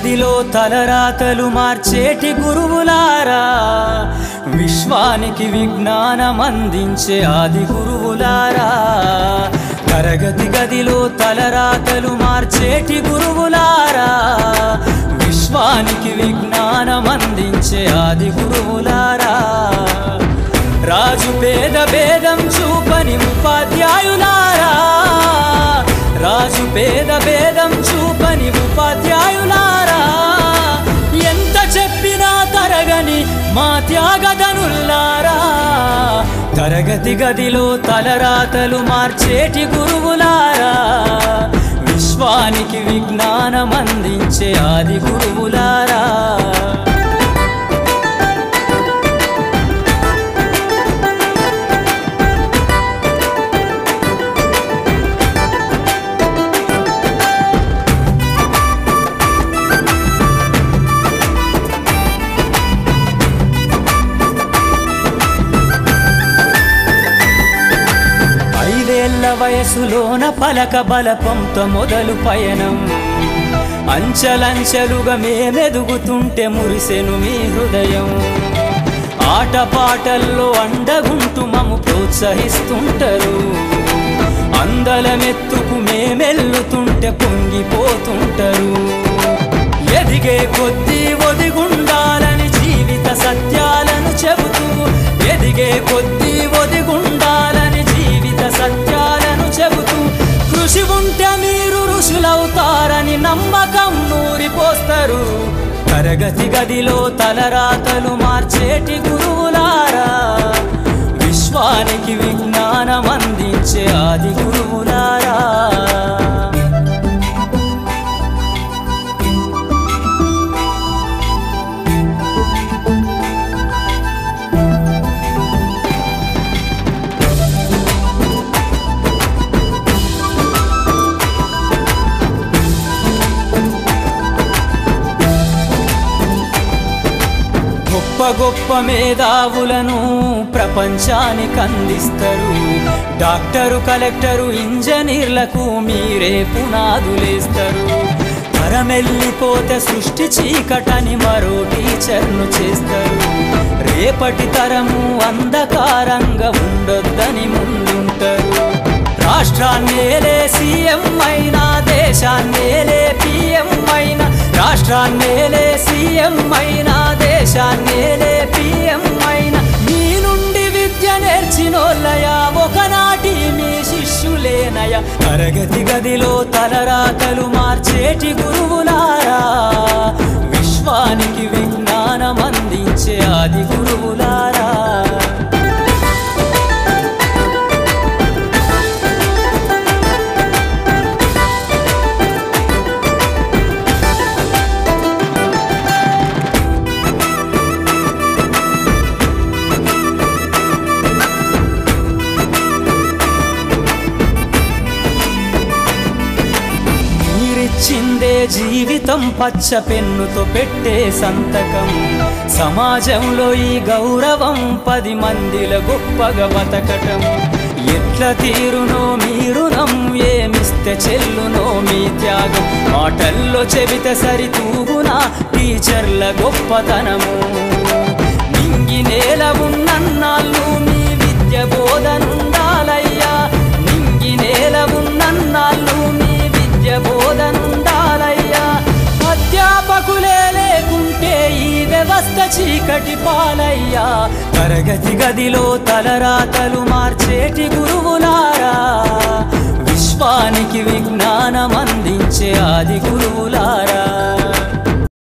గదిలో తలరాతలు మార్చేటి గురువులారా, విశ్వానికి విజ్ఞానం అందించే ఆది గురువులారా. తరగతి గదిలో తలరాతలు మార్చేటి గురువులారా, విశ్వానికి విజ్ఞానం అందించే ఆది గురువులారా. రాజు పేద భేదం చూపని ఉపాధ్యాయులారా, రాజు పేద భేదం చూపని ఉపాధ్యాయులారా. ఎంత చెప్పినా తరగని మా త్యాగధనుల్లారా, తరగతి గదిలో తలరాతలు మార్చేటి గురువులారా, విశ్వానికి విజ్ఞానం అందించే ఆది గురువులారా. వయసులోన పలక బలపంతో మొదలు పయనం, అంచలంచెలుగా మేమెదుగుతుంటే మురిసెను మీ హృదయం. ఆటపాటల్లో అండగుంటూ మమ్ము ప్రోత్సహిస్తుంటారు, అందలమెత్తుకు మేమెల్లుతుంటే పొంగిపోతుంటారు. ఎదిగే కొద్దీ ఒదిగుండాలని జీవిత సత్యాలను చెబుతూ, ఎదిగే కొద్దీ ఒదిగుండాలని జీవిత సత్యాలను చెబుతూ, కృషి ఉంటే మీరు ఋషులవుతారని నమ్మకం నూరిపోస్తారు. తరగతి గదిలో తలరాతలు మార్చేటి గురువులారా, విశ్వానికి విజ్ఞానం అందించే ఆది గురువులారా. గొప్ప గొప్ప మేధావులను ప్రపంచానికి అందిస్తారు. డాక్టరు, కలెక్టరు, ఇంజనీర్లకు మీరే పునాదులేస్తారు. తరమెల్లిపోతే సృష్టి చీకటని మరో టీచర్ను చేస్తారు. రేపటి తరము అంధకారంగా ఉండొద్దని ముందుంటారు. రాష్ట్రాన్నేలే సీఎం అయినా, దేశాన్నేలే పిఎం అయినా, రాష్ట్రాన్నేలే సీఎం అయినా, దేశాన్నేలే పిఎం అయినా, మీ నుండి విద్య నేర్చినోళ్ళయా, ఒకనాటి మీ శిష్యులేనయా. తరగతి గదిలో తలరాతలు మార్చేటి గురువులారా, విశ్వానికి విజ్ఞానం అందించే ఆది గురువులారా. చిందే జీవితం పచ్చ పెన్నుతో పెట్టే సంతకం, సమాజంలో ఈ గౌరవం 10 మందిల గొప్పగా బతకటం. ఎట్ల తీరునో మీ రుణం, ఏమిస్తే చెల్లునో మీ త్యాగం. మాటల్లో చెబితే సరితూగునా టీచర్ల గొప్పతనము. నింగి నేల ఉన్నన్నాళ్ళు మీ విద్య బోధనుండాలయ్యా, నింగి నేల ఉన్నన్నాళ్ళు మీ విద్య బోధనుండాలయ్యా. అధ్యాపకులే లేకుంటే ఈ వ్యవస్థ చీకటి పాలయ్యా. తరగతి గదిలో తలరాతలు మార్చేటి గురువులారా, విశ్వానికి విజ్ఞానం అందించే ఆది గురువులారా.